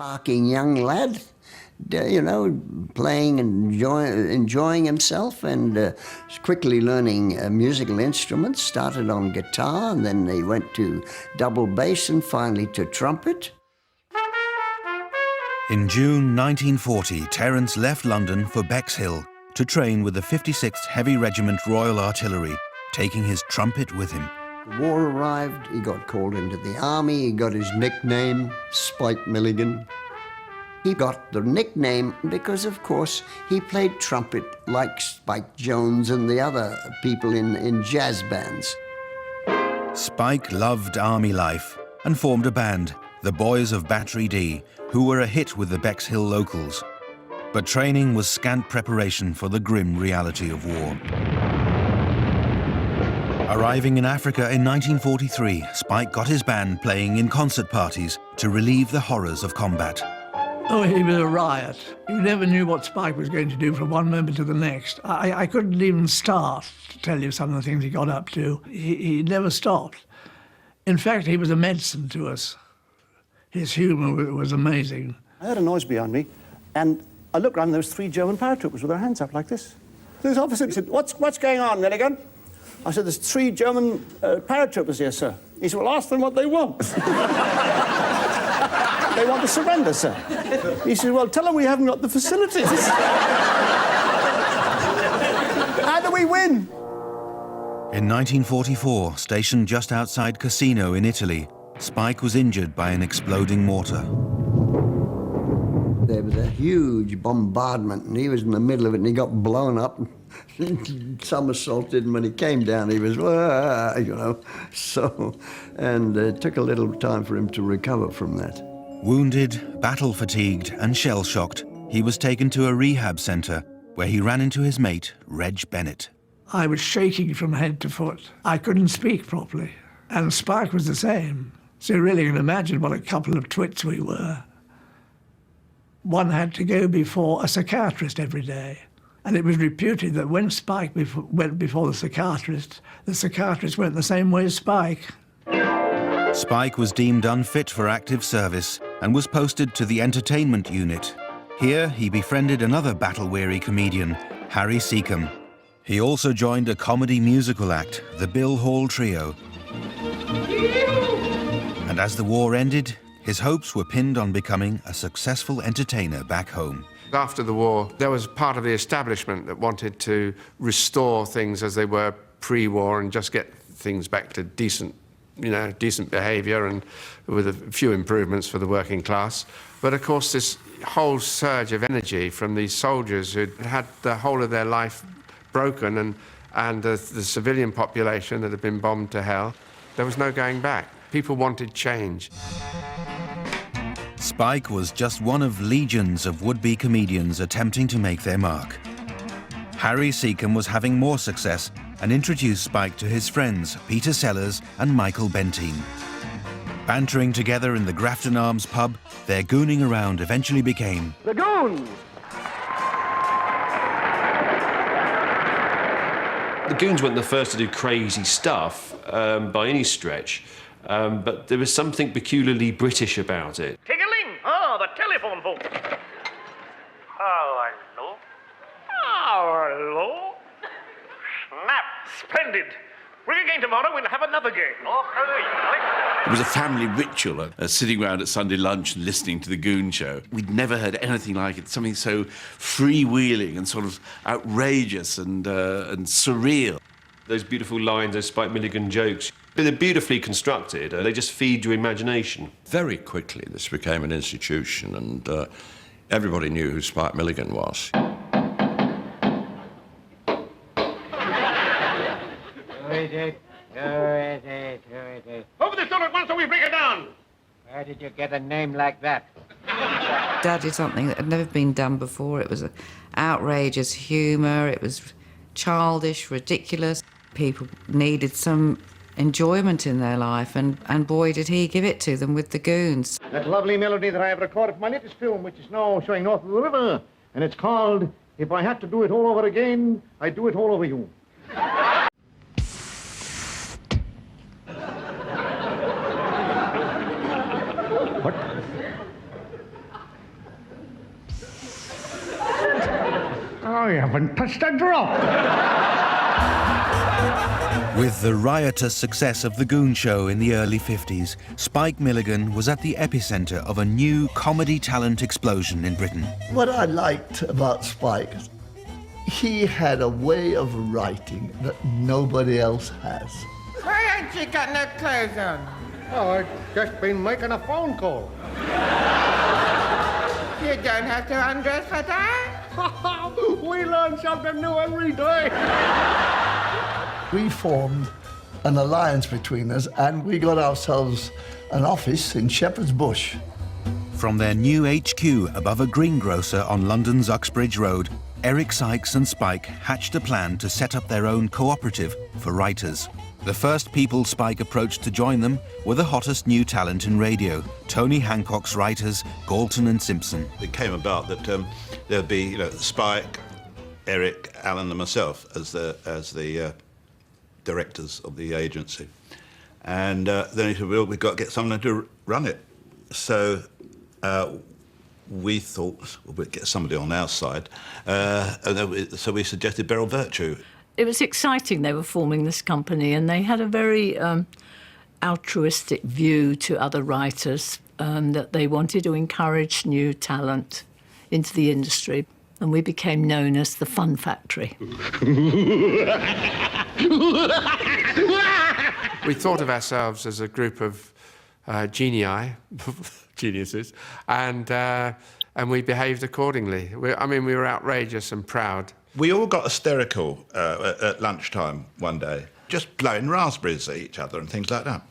sparking young lad, you know, playing and enjoying himself, and quickly learning musical instruments. Started on guitar, and then they went to double bass and finally to trumpet. In June 1940, Terence left London for Bexhill to train with the 56th Heavy Regiment Royal Artillery, taking his trumpet with him. The war arrived, he got called into the army, he got his nickname, Spike Milligan. He got the nickname because, of course, he played trumpet like Spike Jones and the other people in jazz bands. Spike loved army life and formed a band, the Boys of Battery D, who were a hit with the Bexhill locals. But training was scant preparation for the grim reality of war. Arriving in Africa in 1943, Spike got his band playing in concert parties to relieve the horrors of combat. Oh, he was a riot. You never knew what Spike was going to do from one moment to the next. I couldn't even start to tell you some of the things he got up to. He never stopped. In fact, he was a medicine to us. His humour was amazing. I heard a noise behind me, and I looked around and there was 3 German paratroopers with their hands up like this. This officer said, what's going on, Milligan? I said, there's 3 German paratroopers here, sir. He said, well, ask them what they want. They want to surrender, sir. He said, well, tell them we haven't got the facilities. How do we win? In 1944, stationed just outside Cassino in Italy, Spike was injured by an exploding mortar. There was a huge bombardment, and he was in the middle of it, and he got blown up and somersaulted, and when he came down, he was, you know, so, and it took a little time for him to recover from that. Wounded, battle-fatigued, and shell-shocked, he was taken to a rehab centre where he ran into his mate, Reg Bennett. I was shaking from head to foot. I couldn't speak properly, and Spike was the same. So you really can imagine what a couple of twits we were. One had to go before a psychiatrist every day, and it was reputed that when Spike went before the psychiatrist went the same way as Spike. Spike was deemed unfit for active service and was posted to the entertainment unit. Here, he befriended another battle-weary comedian, Harry Seacombe. He also joined a comedy musical act, the Bill Hall Trio. And as the war ended, his hopes were pinned on becoming a successful entertainer back home. After the war, there was part of the establishment that wanted to restore things as they were pre-war and just get things back to decent behaviour and with a few improvements for the working class. But of course, this whole surge of energy from these soldiers who'd had the whole of their life broken and the civilian population that had been bombed to hell, there was no going back. People wanted change. Spike was just one of legions of would-be comedians attempting to make their mark. Harry Seacombe was having more success and introduced Spike to his friends Peter Sellers and Michael Benteen. Bantering together in the Grafton Arms pub, their gooning around eventually became The Goons! The Goons weren't the first to do crazy stuff by any stretch, but there was something peculiarly British about it. Tiggling! Oh, the telephone book. Oh, hello. Oh, hello. Snap! Splendid. Ring again tomorrow, we'll have another game. Okay. It was a family ritual, sitting around at Sunday lunch and listening to the Goon Show. We'd never heard anything like it, something so freewheeling and sort of outrageous and surreal. Those beautiful lines, those Spike Milligan jokes, they're beautifully constructed. They just feed your imagination. Very quickly, this became an institution, and everybody knew who Spike Milligan was. Open this door at once or we break it down. Where did you get a name like that? Dad did something that had never been done before. It was outrageous humour, it was childish, ridiculous. People needed some enjoyment in their life, and boy, did he give it to them with the Goons. That lovely melody that I have recorded for my latest film, which is now showing north of the river, and it's called If I Had to Do It All Over Again, I'd Do It All Over You. I haven't touched a drop. With the riotous success of The Goon Show in the early 50s, Spike Milligan was at the epicentre of a new comedy talent explosion in Britain. What I liked about Spike, he had a way of writing that nobody else has. Why ain't you got no clothes on? Oh, I've just been making a phone call. You don't have to undress for that. We learn something new every day. We formed an alliance between us and we got ourselves an office in Shepherd's Bush. From their new HQ above a greengrocer on London's Uxbridge Road, Eric Sykes and Spike hatched a plan to set up their own cooperative for writers. The first people Spike approached to join them were the hottest new talent in radio, Tony Hancock's writers, Galton and Simpson. It came about that there'd be, Spike, Eric, Alan and myself as the directors of the agency. And then he said, well, we've got to get someone to run it. So we thought, well, we'd get somebody on our side. So we suggested Beryl Virtue. It was exciting. They were forming this company and they had a very altruistic view to other writers, that they wanted to encourage new talent into the industry. And we became known as the Fun Factory. We thought of ourselves as a group of geniuses, and we behaved accordingly. We were outrageous and proud. We all got hysterical at lunchtime one day, just blowing raspberries at each other and things like that.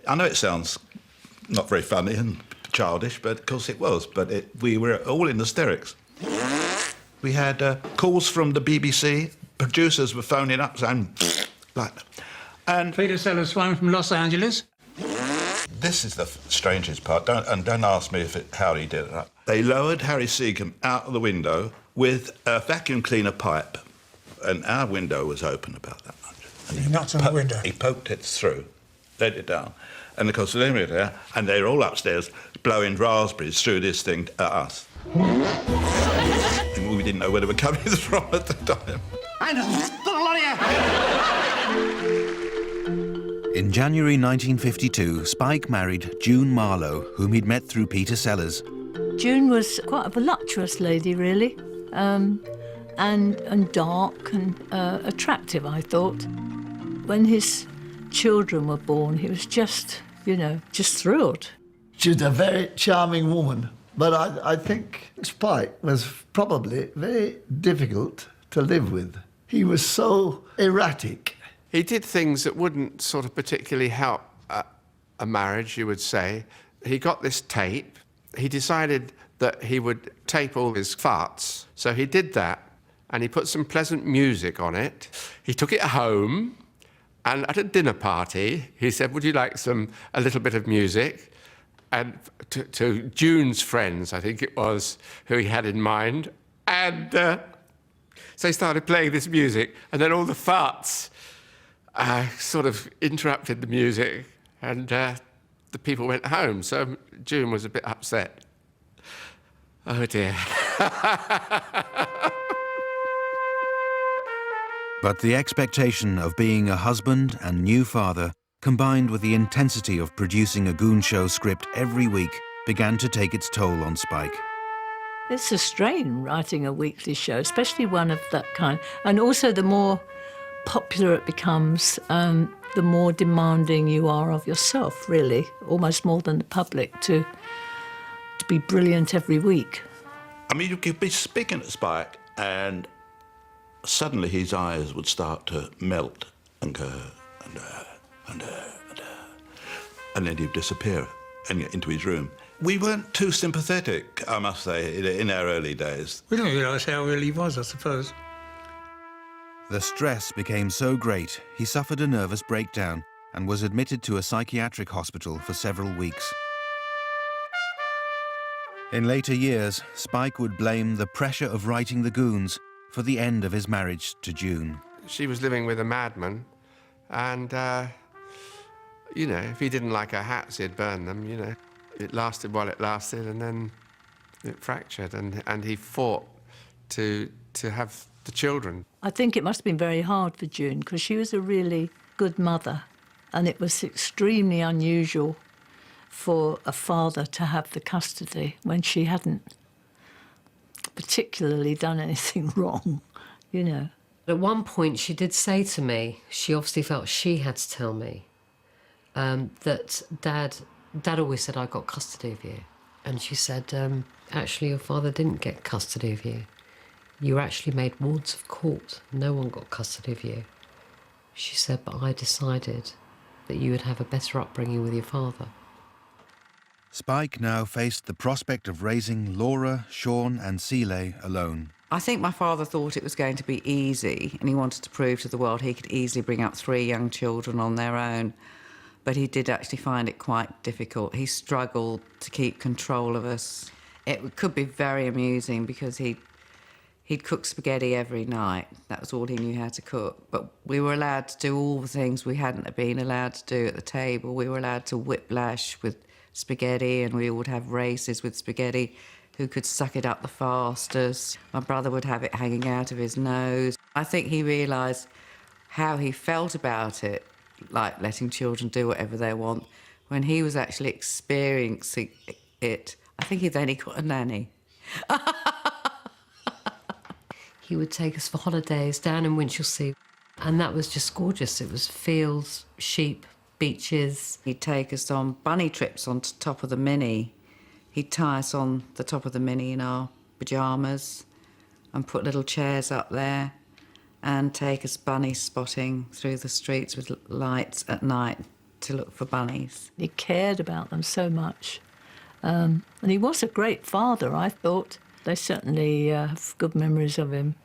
I know it sounds not very funny and childish, but of course it was. But we were all in hysterics. We had calls from the BBC. Producers were phoning up saying, like that. And Peter Sellers flying from Los Angeles. This is the strangest part. Don't ask me how he did it. They lowered Harry Seacombe out of the window with a vacuum cleaner pipe, and our window was open about that much. And he knocked on the window. He poked it through, let it down, and of course they were there, and they were all upstairs blowing raspberries through this thing at us. And we didn't know where they were coming from at the time. In January 1952, Spike married June Marlowe, whom he'd met through Peter Sellers. June was quite a voluptuous lady, really, and dark and attractive, I thought. When his children were born, he was just thrilled. She was a very charming woman, but I think Spike was probably very difficult to live with. He was so erratic. He did things that wouldn't sort of particularly help a marriage, you would say. He got this tape. He decided that he would tape all his farts. So he did that, and he put some pleasant music on it. He took it home, and at a dinner party, he said, would you like a little bit of music? And to June's friends, I think it was, who he had in mind. And so he started playing this music, and then all the farts sort of interrupted the music, and the people went home. So June was a bit upset. Oh dear. But the expectation of being a husband and new father, combined with the intensity of producing a Goon Show script every week, began to take its toll on Spike. It's a strain writing a weekly show, especially one of that kind. And also the more popular it becomes, the more demanding you are of yourself, really, almost more than the public, to be brilliant every week. I mean, you could be speaking to Spike and suddenly his eyes would start to melt and go, and then he'd disappear and get into his room. We weren't too sympathetic, I must say, in our early days. We didn't realise how ill he was, I suppose. The stress became so great, he suffered a nervous breakdown and was admitted to a psychiatric hospital for several weeks. In later years, Spike would blame the pressure of writing The Goons for the end of his marriage to June. She was living with a madman, and, if he didn't like her hats, he'd burn them, It lasted while it lasted, and then it fractured, and he fought to have the children. I think it must have been very hard for June because she was a really good mother, and it was extremely unusual for a father to have the custody when she hadn't particularly done anything wrong, you know. At one point she did say to me, she obviously felt she had to tell me, that Dad always said I got custody of you. And she said, actually your father didn't get custody of you. You were actually made wards of court. No one got custody of you. She said, but I decided that you would have a better upbringing with your father. Spike now faced the prospect of raising Laura, Sean and Seeley alone. I think my father thought it was going to be easy, and he wanted to prove to the world he could easily bring up 3 young children on their own. But he did actually find it quite difficult. He struggled to keep control of us. It could be very amusing because he'd cook spaghetti every night. That was all he knew how to cook. But we were allowed to do all the things we hadn't been allowed to do at the table. We were allowed to whiplash with spaghetti, and we would have races with spaghetti, who could suck it up the fastest. My brother would have it hanging out of his nose. I think he realised how he felt about it, like letting children do whatever they want, when he was actually experiencing it. I think he got a nanny. He would take us for holidays down in Winchelsea, and that was just gorgeous. It was fields, sheep, beaches. He'd take us on bunny trips on top of the Mini. He'd tie us on the top of the Mini in our pyjamas and put little chairs up there and take us bunny spotting through the streets with lights at night to look for bunnies. He cared about them so much. And he was a great father, I thought. They certainly have good memories of him.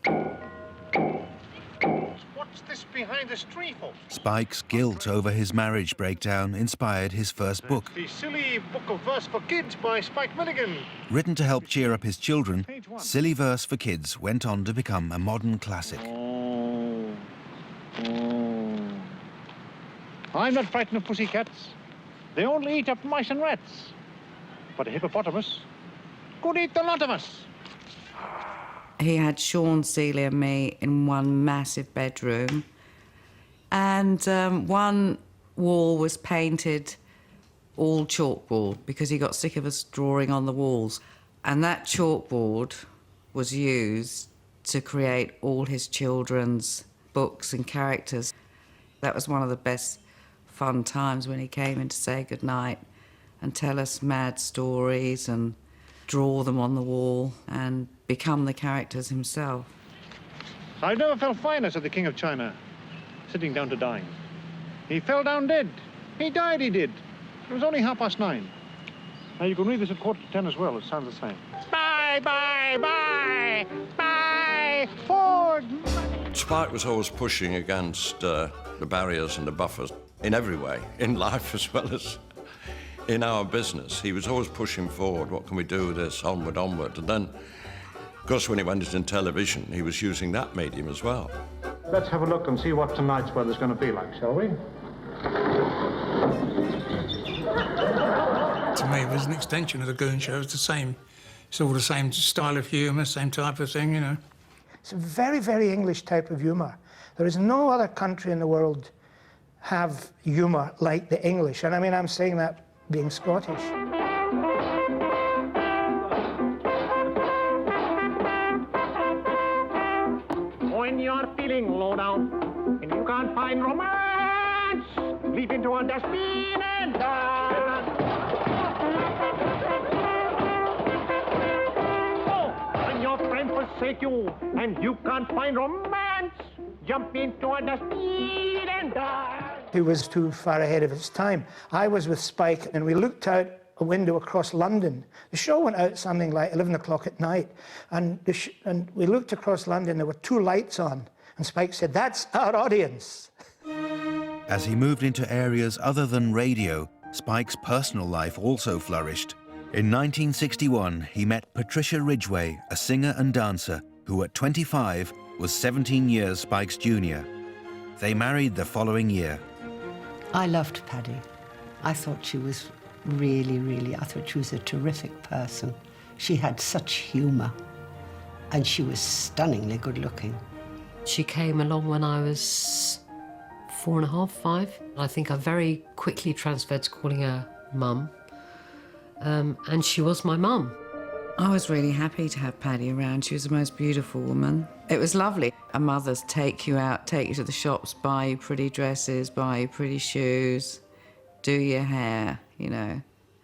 What's this behind this tree, folks? Spike's guilt over his marriage breakdown inspired his first book. The Silly Book of Verse for Kids by Spike Milligan. Written to help cheer up his children, Silly Verse for Kids went on to become a modern classic. I'm not frightened of pussycats. They only eat up mice and rats. But a hippopotamus could eat the lot of us. He had Sean, Celia and me in one massive bedroom, and one wall was painted all chalkboard because he got sick of us drawing on the walls, and that chalkboard was used to create all his children's books and characters. That was one of the best fun times when he came in to say goodnight and tell us mad stories and draw them on the wall and become the characters himself. I've never felt finer, said the King of China, sitting down to dine. He fell down dead. He died, he did. It was only 9:30. Now, you can read this at 9:45 as well. It sounds the same. Bye, bye, bye, bye, Ford. Spike was always pushing against the barriers and the buffers in every way, in life as well as in our business. He was always pushing forward. What can we do with this? Onward, onward. And then, of course, when he went into television, he was using that medium as well. Let's have a look and see what tonight's weather's going to be like, shall we? To me, it was an extension of the Goon Show. It's the same. It's all the same style of humour, same type of thing, you know. It's a very, very English type of humour. There is no other country in the world have humour like the English. And I mean, I'm saying that being Scottish. When you're feeling low down and you can't find romance, leap into a dustbin and dance. Oh, when your friends forsake you and you can't find romance, jump into a dustbin and dance. He was too far ahead of his time. I was with Spike and we looked out a window across London. The show went out something like 11 o'clock at night, and we looked across London, there were 2 lights on, and Spike said, "That's our audience." As he moved into areas other than radio, Spike's personal life also flourished. In 1961, he met Patricia Ridgway, a singer and dancer, who at 25 was 17 years Spike's junior. They married the following year. I loved Paddy. I thought she was I thought she was a terrific person. She had such humour. And she was stunningly good looking. She came along when I was 4.5, 5. I think I very quickly transferred to calling her Mum. And she was my mum. I was really happy to have Paddy around. She was the most beautiful woman. It was lovely. A mother's take you out, take you to the shops, buy you pretty dresses, buy you pretty shoes, do your hair, you know.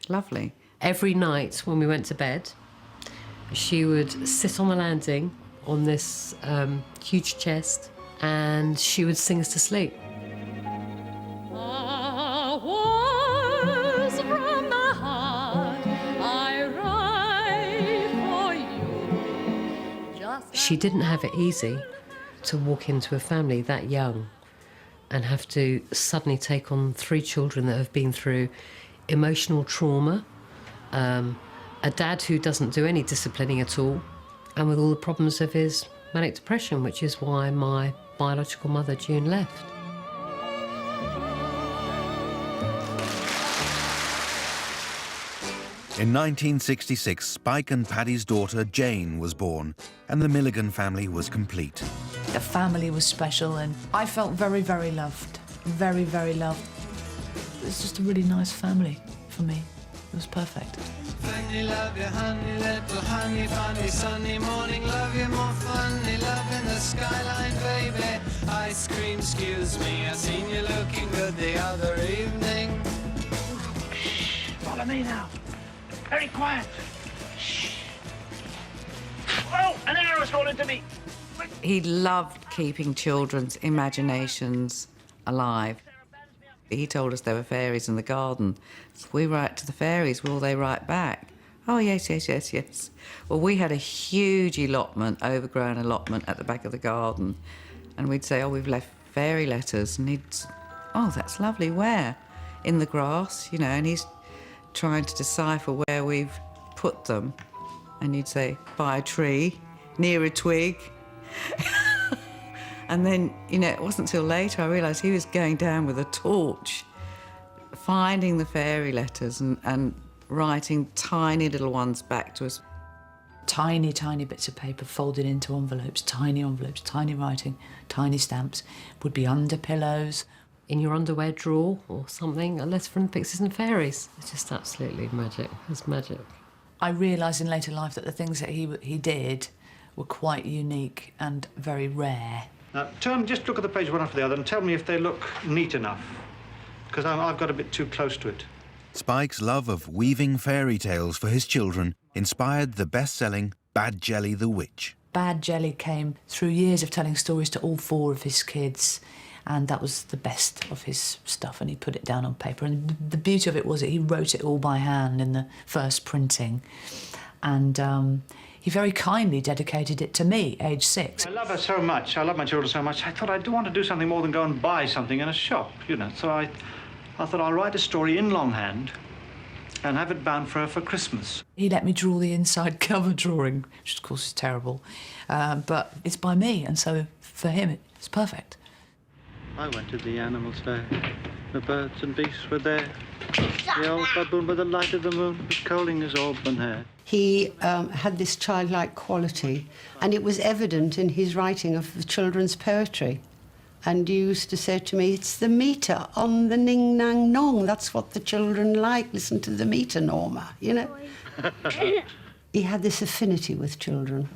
Lovely. Every night when we went to bed, she would sit on the landing on this huge chest and she would sing us to sleep. She didn't have it easy to walk into a family that young and have to suddenly take on 3 children that have been through emotional trauma, a dad who doesn't do any disciplining at all, and with all the problems of his manic depression, which is why my biological mother, June, left. In 1966, Spike and Paddy's daughter Jane was born, and the Milligan family was complete. The family was special, and I felt very, very loved. Very, very loved. It's just a really nice family for me. It was perfect. Funny, love you, honey, little honey, funny, sunny morning, love you more funny, love in the skyline, baby. Ice cream, excuse me, I seen you looking good the other evening. Shh, follow me now. Very quiet. Shh. Oh, an arrow's fallen to me. He loved keeping children's imaginations alive. He told us there were fairies in the garden. If we write to the fairies, will they write back? Oh, yes, yes, yes, yes. Well, we had a huge allotment, overgrown allotment at the back of the garden. And we'd say, oh, we've left fairy letters. And he'd, oh, that's lovely, where? In the grass, you know, and he's trying to decipher where we've put them. And you'd say, by a tree, near a twig. And then, you know, it wasn't till later I realised he was going down with a torch, finding the fairy letters and writing tiny little ones back to us. Tiny, tiny bits of paper folded into envelopes, tiny writing, tiny stamps, would be under pillows. In your underwear drawer or something, a letter from Pixies and Fairies. It's just absolutely magic. It's magic. I realised in later life that the things that he did were quite unique and very rare. Now, just look at the page one after the other and tell me if they look neat enough, because I've got a bit too close to it. Spike's love of weaving fairy tales for his children inspired the best-selling Bad Jelly the Witch. Bad Jelly came through years of telling stories to all 4 of his kids, and that was the best of his stuff, and he put it down on paper. And the beauty of it was that he wrote it all by hand in the first printing, and he very kindly dedicated it to me, age 6. I love her so much. I love my children so much. I thought I do want to do something more than go and buy something in a shop, you know. So I thought I'll write a story in longhand and have it bound for her for Christmas. He let me draw the inside cover drawing, which of course is terrible, but it's by me, and so for him it's perfect. I went to the animals fair. The birds and beasts were there. The old baboon by the light of the moon was coaling his auburn hair. He had this childlike quality, and it was evident in his writing of the children's poetry. And you used to say to me, it's the meter on the ning-nang-nong. That's what the children like. Listen to the meter, Norma, you know? He had this affinity with children.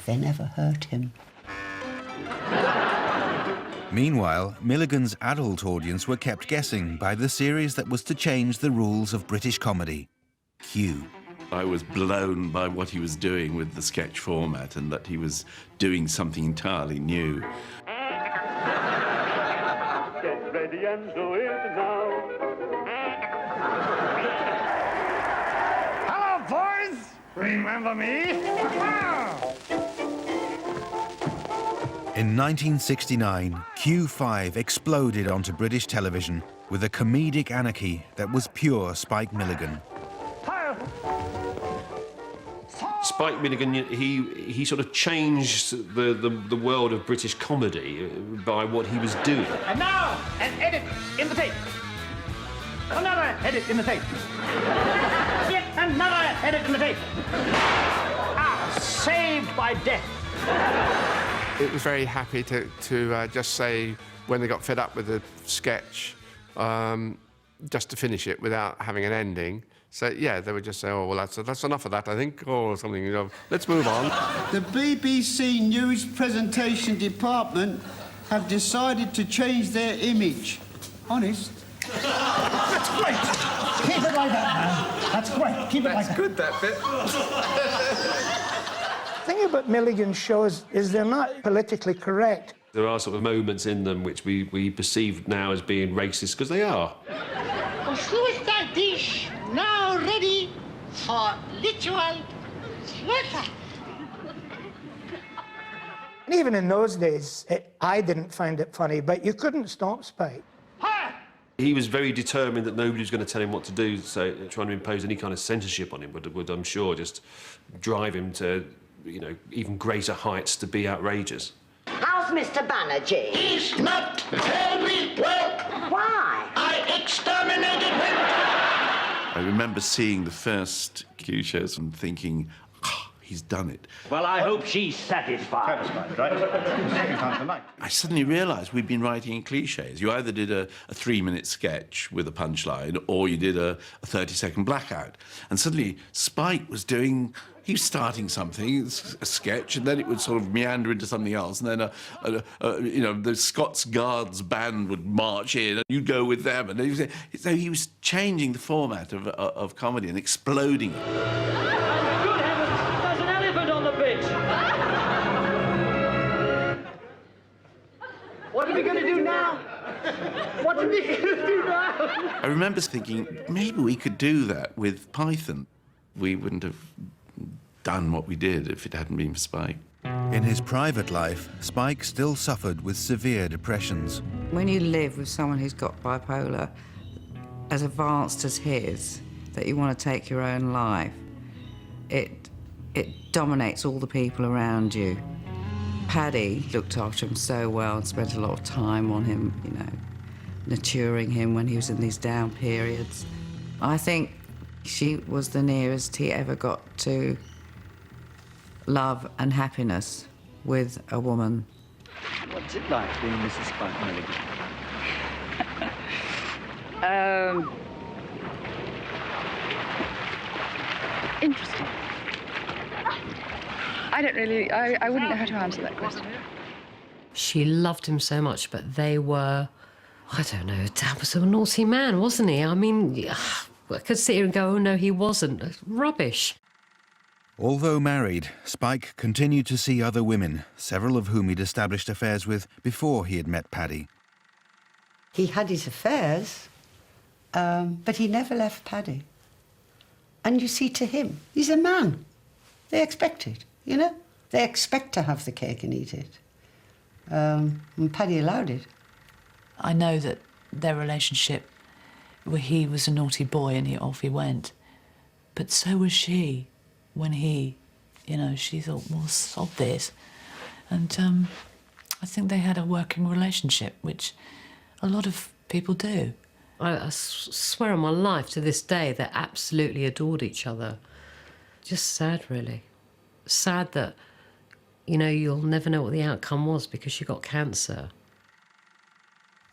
They never hurt him. Meanwhile, Milligan's adult audience were kept guessing by the series that was to change the rules of British comedy, Q. I was blown by what he was doing with the sketch format and that he was doing something entirely new. Get ready and do it now. Hello, boys! Remember me? In 1969, Q5 exploded onto British television with a comedic anarchy that was pure Spike Milligan. Spike Milligan, he sort of changed the world of British comedy by what he was doing. And now, an edit in the tape. Another edit in the tape. Yet another edit in the tape. Saved by death. It was very happy to just say, when they got fed up with the sketch, just to finish it without having an ending. So, yeah, they would just say, oh, well, that's enough of that, I think, or something, you know, let's move on. The BBC News Presentation Department have decided to change their image. Honest. That's great. Keep it like that, man. That's great. Keep it like that. That's good, that bit. The thing about Milligan's shows is they're not politically correct. There are sort of moments in them which we perceive now as being racist, because they are. A suicide dish now ready for ritual slaughter. And even in those days, I didn't find it funny, but you couldn't stop Spike. He was very determined that nobody was going to tell him what to do, so trying to impose any kind of censorship on him would, I'm sure, just drive him to, you know, even greater heights to be outrageous. How's Mr. Banerjee? He's not very well. Why? I exterminated him. I remember seeing the first Q shows and thinking, oh, he's done it. Well, I hope she's satisfied. Satisfied, right? Second time tonight. I suddenly realised we'd been writing in cliches. You either did a 3-minute sketch with a punchline, or you did a 30-second blackout. And suddenly Spike was doing... He was starting something, a sketch, and then it would sort of meander into something else, and then you know, the Scots Guards band would march in, and you'd go with them, and so he was changing the format of comedy and exploding it. Good heavens, there's an elephant on the pitch. What are we going to do now? What are we going to do now? I remember thinking, maybe we could do that with Python. We wouldn't have done what we did if it hadn't been for Spike. In his private life, Spike still suffered with severe depressions. When you live with someone who's got bipolar as advanced as his, that you want to take your own life, it dominates all the people around you. Paddy looked after him so well and spent a lot of time on him, you know, nurturing him when he was in these down periods. I think she was the nearest he ever got to love and happiness with a woman. What's it like being Mrs. Spike Milligan? Interesting. I don't really... I wouldn't know how to answer that question. She loved him so much, but they were... I don't know, Dad was a naughty man, wasn't he? I mean, I could sit here and go, oh, no, he wasn't. Rubbish. Although married, Spike continued to see other women, several of whom he'd established affairs with before he had met Paddy. He had his affairs, but he never left Paddy. And you see, to him, he's a man. They expect it, you know? They expect to have the cake and eat it. And Paddy allowed it. I know that their relationship, where he was a naughty boy and off he went, but so was she. When he, you know, she thought, well, sod this. And I think they had a working relationship, which a lot of people do. I swear on my life, to this day, they absolutely adored each other. Just sad, really. Sad that, you know, you'll never know what the outcome was because she got cancer.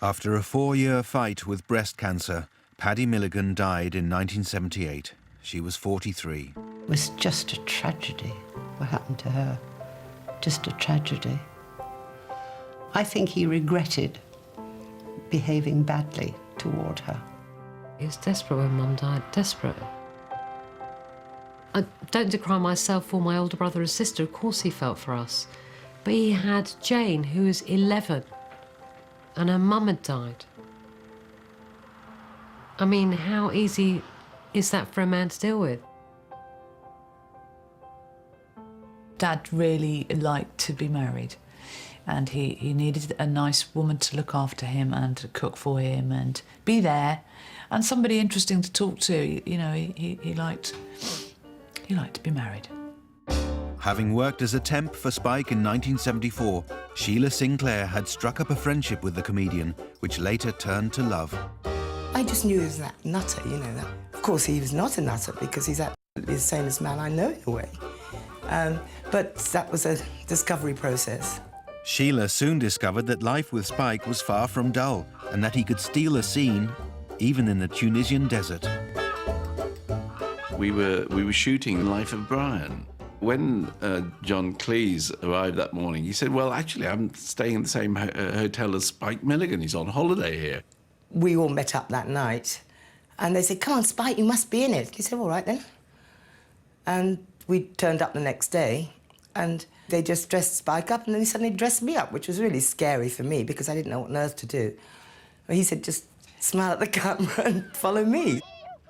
After a 4-year fight with breast cancer, Paddy Milligan died in 1978. She was 43. It was just a tragedy, what happened to her. Just a tragedy. I think he regretted behaving badly toward her. He was desperate when Mum died, desperate. I don't decry myself or my older brother or sister, of course he felt for us. But he had Jane, who was 11, and her mum had died. I mean, how easy is that for a man to deal with? Dad really liked to be married, and he needed a nice woman to look after him and to cook for him and be there, and somebody interesting to talk to. You know, he liked to be married. Having worked as a temp for Spike in 1974, Sheila Sinclair had struck up a friendship with the comedian, which later turned to love. I just knew he was that nutter, you know that. Of course, he was not a nutter because he's absolutely the sanest man I know in a way. But that was a discovery process. Sheila soon discovered that life with Spike was far from dull and that he could steal a scene, even in the Tunisian desert. We were shooting Life of Brian. When John Cleese arrived that morning, he said, well, actually, I'm staying in the same hotel as Spike Milligan. He's on holiday here. We all met up that night, and they said, come on, Spike, you must be in it. He said, all right, then. And we turned up the next day, and they just dressed Spike up, and then he suddenly dressed me up, which was really scary for me, because I didn't know what on earth to do. And he said, just smile at the camera and follow me.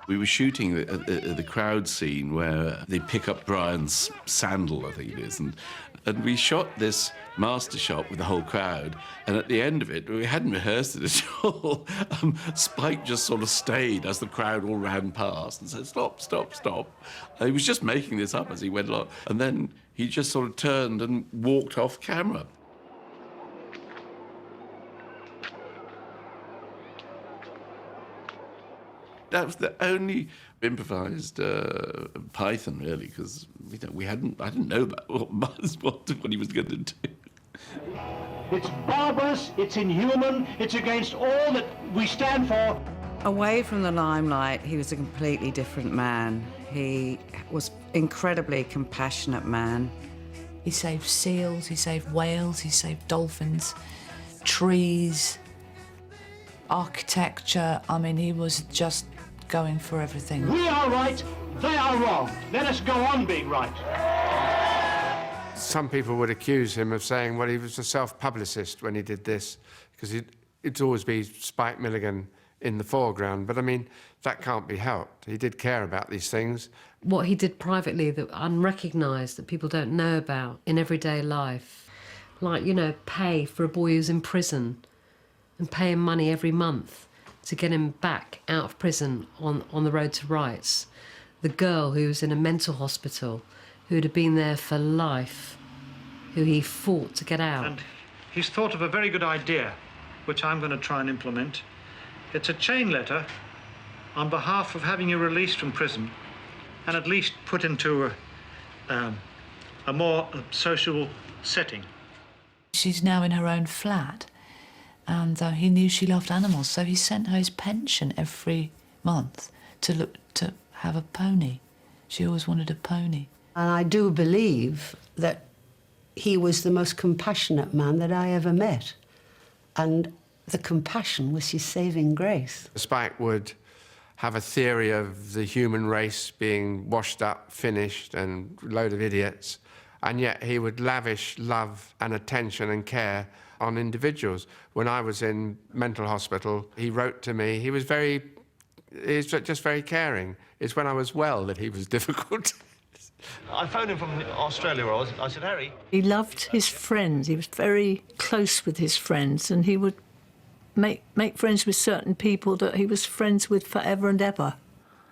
We were shooting the crowd scene where they pick up Brian's sandal, I think it is, and we shot this master shot with the whole crowd, and at the end of it, we hadn't rehearsed it at all. Spike just sort of stayed as the crowd all ran past and said, stop, stop, stop. And he was just making this up as he went along, and then he just sort of turned and walked off camera. That was the only improvised Python, really, because I didn't know about what he was going to do. It's barbarous, it's inhuman, it's against all that we stand for. Away from the limelight, he was a completely different man. He was incredibly compassionate man. He saved seals, he saved whales, he saved dolphins, trees, architecture. I mean, he was just going for everything. We are right, they are wrong. Let us go on being right. Some people would accuse him of saying, well, he was a self-publicist when he did this, because it'd always be Spike Milligan in the foreground. But, I mean, that can't be helped. He did care about these things. What he did privately that unrecognised, that people don't know about in everyday life, like, you know, pay for a boy who's in prison and pay him money every month to get him back out of prison on the road to rights. The girl who was in a mental hospital, who'd have been there for life, who he fought to get out. And he's thought of a very good idea, which I'm going to try and implement. It's a chain letter on behalf of having you released from prison and at least put into a more sociable setting. She's now in her own flat, and he knew she loved animals, so he sent her his pension every month to have a pony. She always wanted a pony. And I do believe that he was the most compassionate man that I ever met. And the compassion was his saving grace. Spike would have a theory of the human race being washed up, finished, and a load of idiots, and yet he would lavish love and attention and care on individuals. When I was in mental hospital, he wrote to me. He was just very caring. It's when I was well that he was difficult. I phoned him from Australia where I said, Harry. He loved his friends. He was very close with his friends, and he would make friends with certain people that he was friends with forever and ever.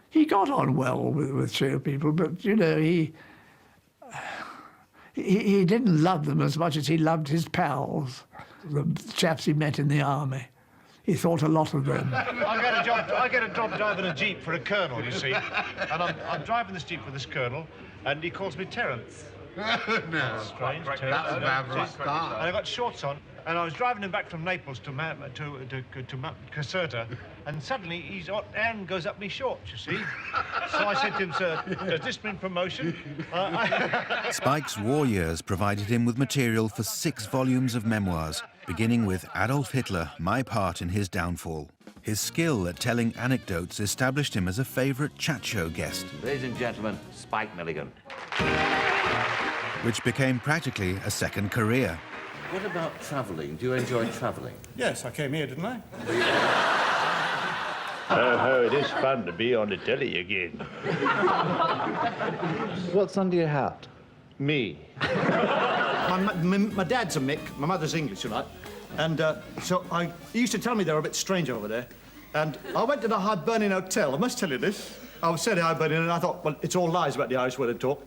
He got on well with certain people, but, you know, he didn't love them as much as he loved his pals, the chaps he met in the army. He thought a lot of them. I get a job driving a Jeep for a colonel, you see. And I'm driving this Jeep for this colonel, and he calls me Terence. No. Strange. That's a bad start. And I got shorts on, and I was driving him back from Naples to Caserta, and suddenly his hand goes up me shorts, you see. So I said to him, sir, does this mean promotion? Spike's war years provided him with material for 6 volumes of memoirs, beginning with Adolf Hitler, My Part in His Downfall. His skill at telling anecdotes established him as a favourite chat show guest. Ladies and gentlemen, Spike Milligan. Which became practically a second career. What about travelling? Do you enjoy travelling? Yes, I came here, didn't I? Oh, it is fun to be on the telly again. What's under your hat? Me. My dad's a Mick, my mother's English, you like. And so he used to tell me they were a bit strange over there. And I went to the Hibernian Hotel. I must tell you this. I was saying Hibernian, and I thought, well, it's all lies about the Irish way they talk.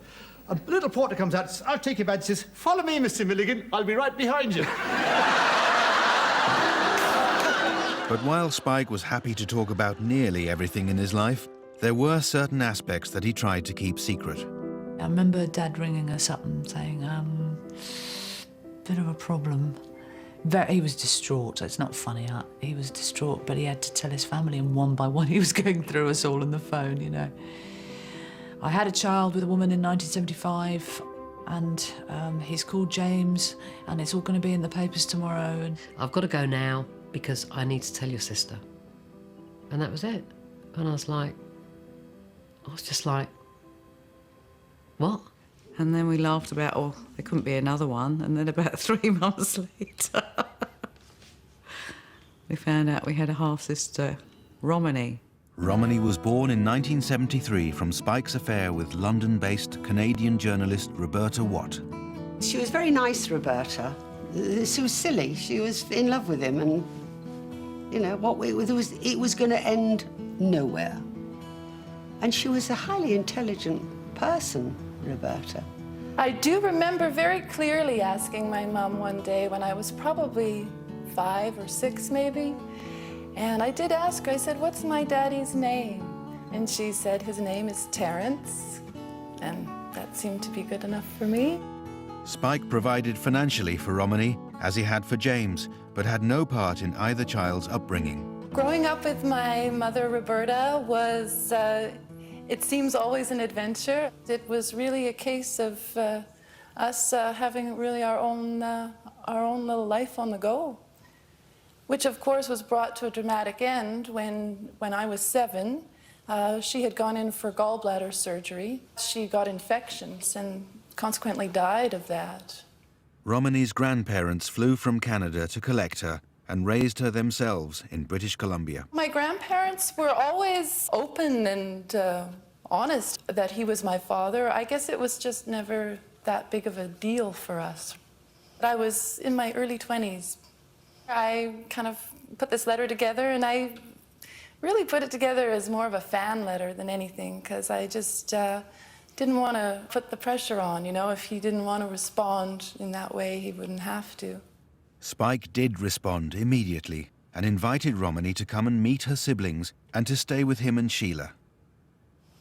A little porter comes out, I'll take your badge, says, follow me, Mr. Milligan, I'll be right behind you. But while Spike was happy to talk about nearly everything in his life, there were certain aspects that he tried to keep secret. I remember Dad ringing us up and saying, bit of a problem. He was distraught. It's not funny. He was distraught, but he had to tell his family, and one by one he was going through us all on the phone, you know. I had a child with a woman in 1975, and he's called James, and it's all going to be in the papers tomorrow. And I've got to go now because I need to tell your sister. And that was it. And I was just like, what? And then we laughed about, oh, there couldn't be another one. And then about 3 months later, we found out we had a half-sister, Romany. Romany was born in 1973 from Spike's affair with London-based Canadian journalist Roberta Watt. She was very nice, Roberta. She was silly. She was in love with him, and, you know, it was going to end nowhere. And she was a highly intelligent person, Roberta. I do remember very clearly asking my mum one day when I was probably 5 or 6 maybe, and I did ask her, I said, what's my daddy's name? And she said his name is Terence, and that seemed to be good enough for me. Spike provided financially for Romany, as he had for James, but had no part in either child's upbringing. Growing up with my mother, Roberta, was, it seems, always an adventure. It was really a case of us having really our own little life on the go, which of course was brought to a dramatic end when I was 7. She had gone in for gallbladder surgery. She got infections and consequently died of that. Romany's grandparents flew from Canada to collect her and raised her themselves in British Columbia. My grandparents were always open and honest that he was my father. I guess it was just never that big of a deal for us. I was in my early 20s. I kind of put this letter together, and I really put it together as more of a fan letter than anything, because I just didn't want to put the pressure on, you know. If he didn't want to respond in that way, he wouldn't have to. Spike did respond immediately and invited Romany to come and meet her siblings and to stay with him and Sheila.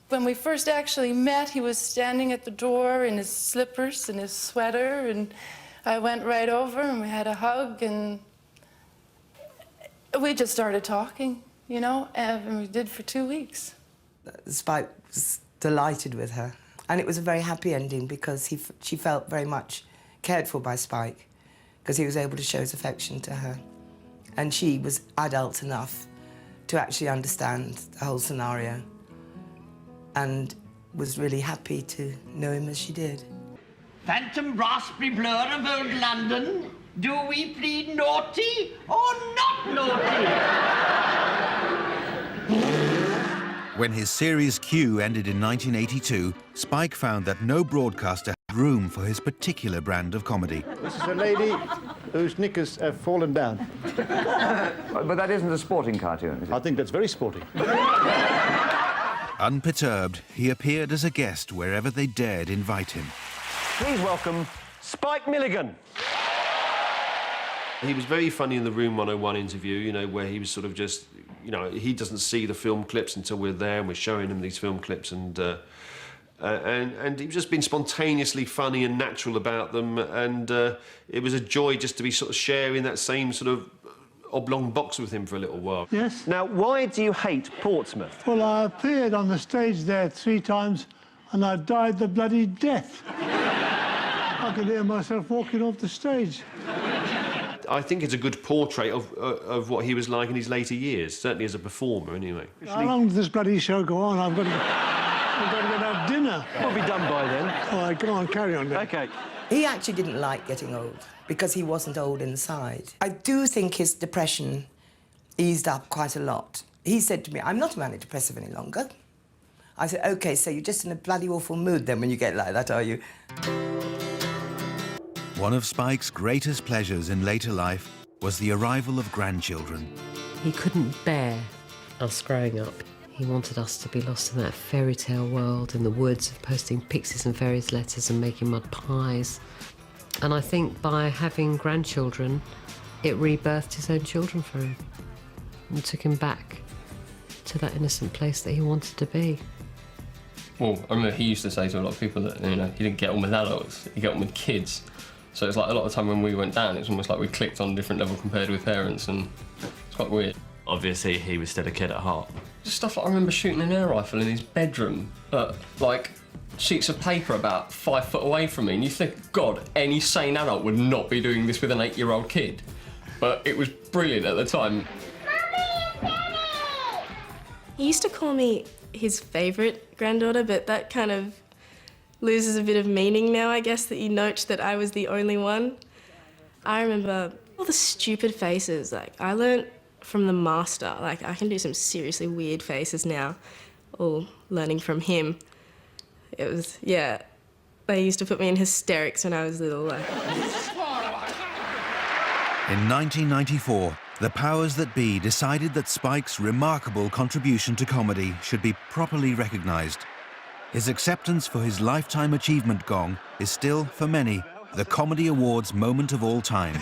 When we first actually met, he was standing at the door in his slippers and his sweater, and I went right over and we had a hug, and we just started talking, you know, and we did for 2 weeks. Spike was delighted with her, and it was a very happy ending because she felt very much cared for by Spike, because he was able to show his affection to her. And she was adult enough to actually understand the whole scenario and was really happy to know him as she did. Phantom raspberry blur of old London, do we plead naughty or not naughty? When his series Q ended in 1982, Spike found that no broadcaster had room for his particular brand of comedy. This is a lady whose knickers have fallen down. But that isn't a sporting cartoon, is it? I think that's very sporting. Unperturbed, he appeared as a guest wherever they dared invite him. Please welcome Spike Milligan. He was very funny in the Room 101 interview, you know, where he was sort of just, you know, he doesn't see the film clips until we're there and we're showing him these film clips, and he's just been spontaneously funny and natural about them, and it was a joy just to be sort of sharing that same sort of oblong box with him for a little while. Yes. Now, why do you hate Portsmouth? Well, I appeared on the stage there 3 times and I died the bloody death. I could hear myself walking off the stage. I think it's a good portrait of what he was like in his later years, certainly as a performer, anyway. How long does this bloody show go on? I've got to go have dinner. We'll be done by then. All right, go on, carry on then. OK. He actually didn't like getting old because he wasn't old inside. I do think his depression eased up quite a lot. He said to me, I'm not manic depressive any longer. I said, OK, so you're just in a bloody awful mood then when you get like that, are you? One of Spike's greatest pleasures in later life was the arrival of grandchildren. He couldn't bear us growing up. He wanted us to be lost in that fairy tale world in the woods of posting pixies and fairies letters and making mud pies. And I think by having grandchildren, it rebirthed his own children for him and took him back to that innocent place that he wanted to be. Well, I remember he used to say to a lot of people that, you know, he didn't get on with adults, he got on with kids. So it's like a lot of the time when we went down, it's almost like we clicked on a different level compared with parents, and it's quite weird. Obviously, he was still a kid at heart. Stuff like I remember shooting an air rifle in his bedroom at, like, sheets of paper about 5 foot away from me, and you think, God, any sane adult would not be doing this with an 8-year-old kid. But it was brilliant at the time. He used to call me his favourite granddaughter, but that kind of loses a bit of meaning now, I guess, that you note that I was the only one. I remember all the stupid faces. Like, I learnt from the master. Like, I can do some seriously weird faces now, all learning from him. It was, yeah, they used to put me in hysterics when I was little. Like. In 1994, the powers that be decided that Spike's remarkable contribution to comedy should be properly recognised. His acceptance for his Lifetime Achievement Gong is still, for many, the Comedy Awards moment of all time.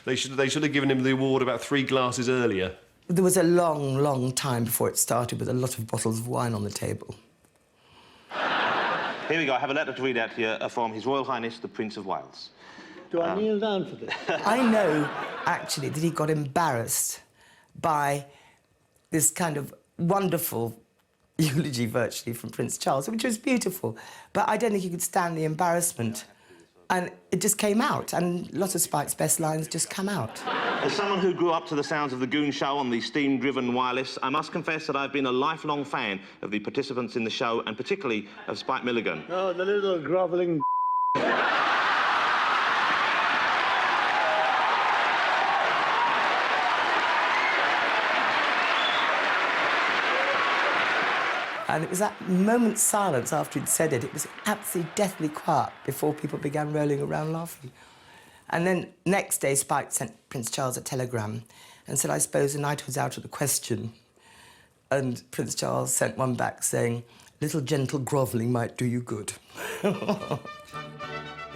They should have given him the award about 3 glasses earlier. There was a long, long time before it started with a lot of bottles of wine on the table. Here we go. I have a letter to read out here from His Royal Highness, the Prince of Wales. Do I kneel down for this? I know, actually, that he got embarrassed by this kind of wonderful eulogy, virtually, from Prince Charles, which was beautiful. But I don't think he could stand the embarrassment. And it just came out, and lots of Spike's best lines just come out. As someone who grew up to the sounds of the Goon Show on the steam-driven wireless, I must confess that I've been a lifelong fan of the participants in the show, and particularly of Spike Milligan. Oh, the little grovelling And it was that moment's silence after he'd said it. It was absolutely deathly quiet before people began rolling around laughing. And then next day, Spike sent Prince Charles a telegram and said, I suppose the knighthood's out of the question. And Prince Charles sent one back saying, little gentle grovelling might do you good.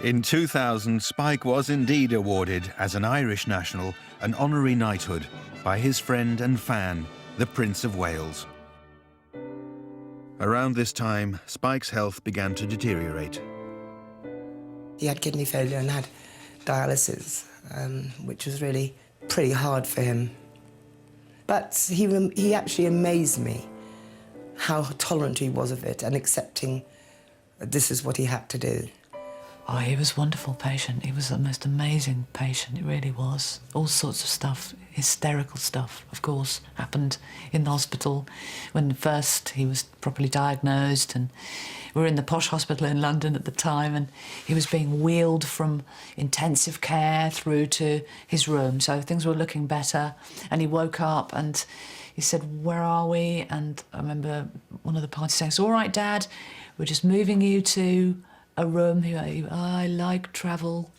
In 2000, Spike was indeed awarded, as an Irish national, an honorary knighthood by his friend and fan, the Prince of Wales. Around this time, Spike's health began to deteriorate. He had kidney failure and had dialysis, which was really pretty hard for him. But he actually amazed me how tolerant he was of it and accepting that this is what he had to do. Oh, he was a wonderful patient. He was the most amazing patient, it really was. All sorts of stuff, hysterical stuff, of course, happened in the hospital when first he was properly diagnosed, and we were in the posh hospital in London at the time, and he was being wheeled from intensive care through to his room, so things were looking better, and he woke up and he said, where are we? And I remember one of the parties saying, it's all right, Dad, we're just moving you to a room. I like travel.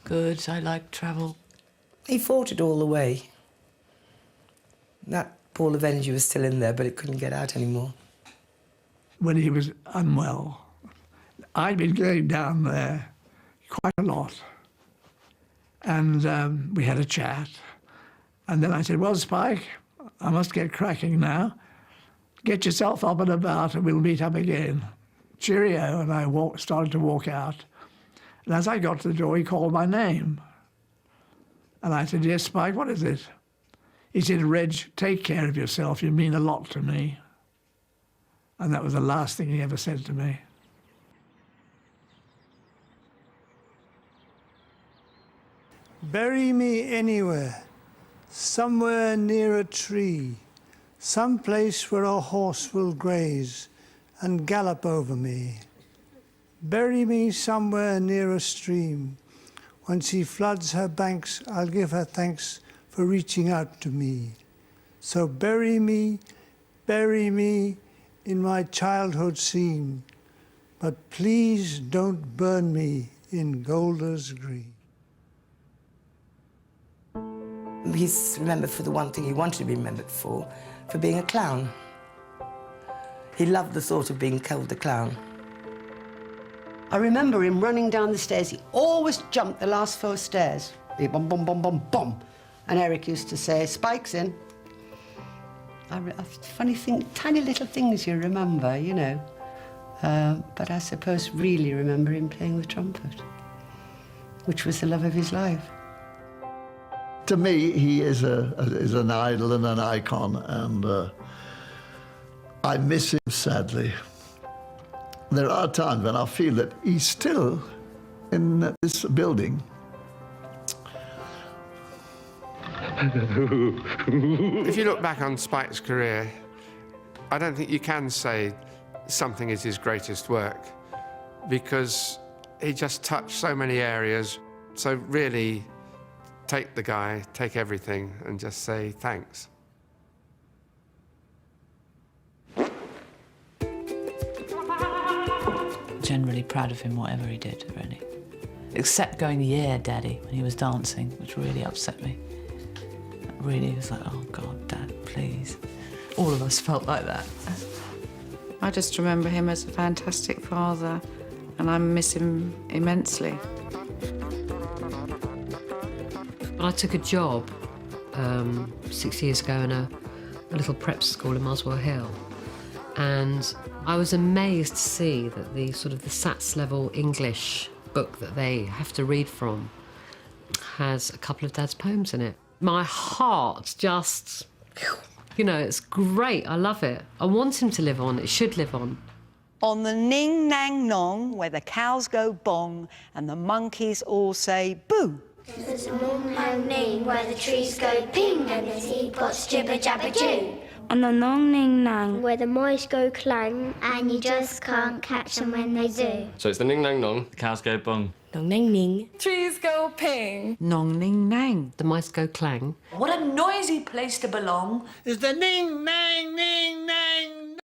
Good, I like travel. He fought it all the way. That ball of energy was still in there, but it couldn't get out anymore. When he was unwell, I'd been going down there quite a lot. And we had a chat. And then I said, well, Spike, I must get cracking now. Get yourself up and about and we'll meet up again. Cheerio, and I started to walk out. And as I got to the door, he called my name. And I said, yes, Spike, what is it? He said, Reg, take care of yourself. You mean a lot to me. And that was the last thing he ever said to me. Bury me anywhere, somewhere near a tree, some place where a horse will graze and gallop over me. Bury me somewhere near a stream. When she floods her banks, I'll give her thanks for reaching out to me. So bury me in my childhood scene, but please don't burn me in Golders Green. He's remembered for the one thing he wanted to be remembered for being a clown. He loved the thought of being called the clown. I remember him running down the stairs. He always jumped the last 4 stairs. Bum, bum, bum, bum, bum. And Eric used to say, Spike's in. Funny thing, tiny little things you remember, you know. But I suppose really remember him playing the trumpet, which was the love of his life. To me, he is an idol and an icon, and I miss him sadly. There are times when I feel that he's still in this building. If you look back on Spike's career, I don't think you can say something is his greatest work, because he just touched so many areas. So really, take the guy, take everything, and just say thanks. Generally proud of him, whatever he did, really. Except going, yeah, Daddy, when he was dancing, which really upset me. That really was like, oh, God, Dad, please. All of us felt like that. I just remember him as a fantastic father, and I miss him immensely. I took a job 6 years ago in a little prep school in Muswell Hill, and I was amazed to see that the SATS level English book that they have to read from has a couple of Dad's poems in it. My heart just, you know, it's great. I love it. I want him to live on. It should live on. On the Ning Nang Nong, where the cows go bong and the monkeys all say boo. There's a Nong Nang Ning, where the trees go ping and the teapots jibber jabber joo. On the Nong Ning Nang, where the mice go clang and you just can't catch them when they do. So it's the Ning Nang Nong, the cows go bong. Nong Ning Ning. Trees go ping. Nong Ning Nang. The mice go clang. What a noisy place to belong. Is the ning nang ning nang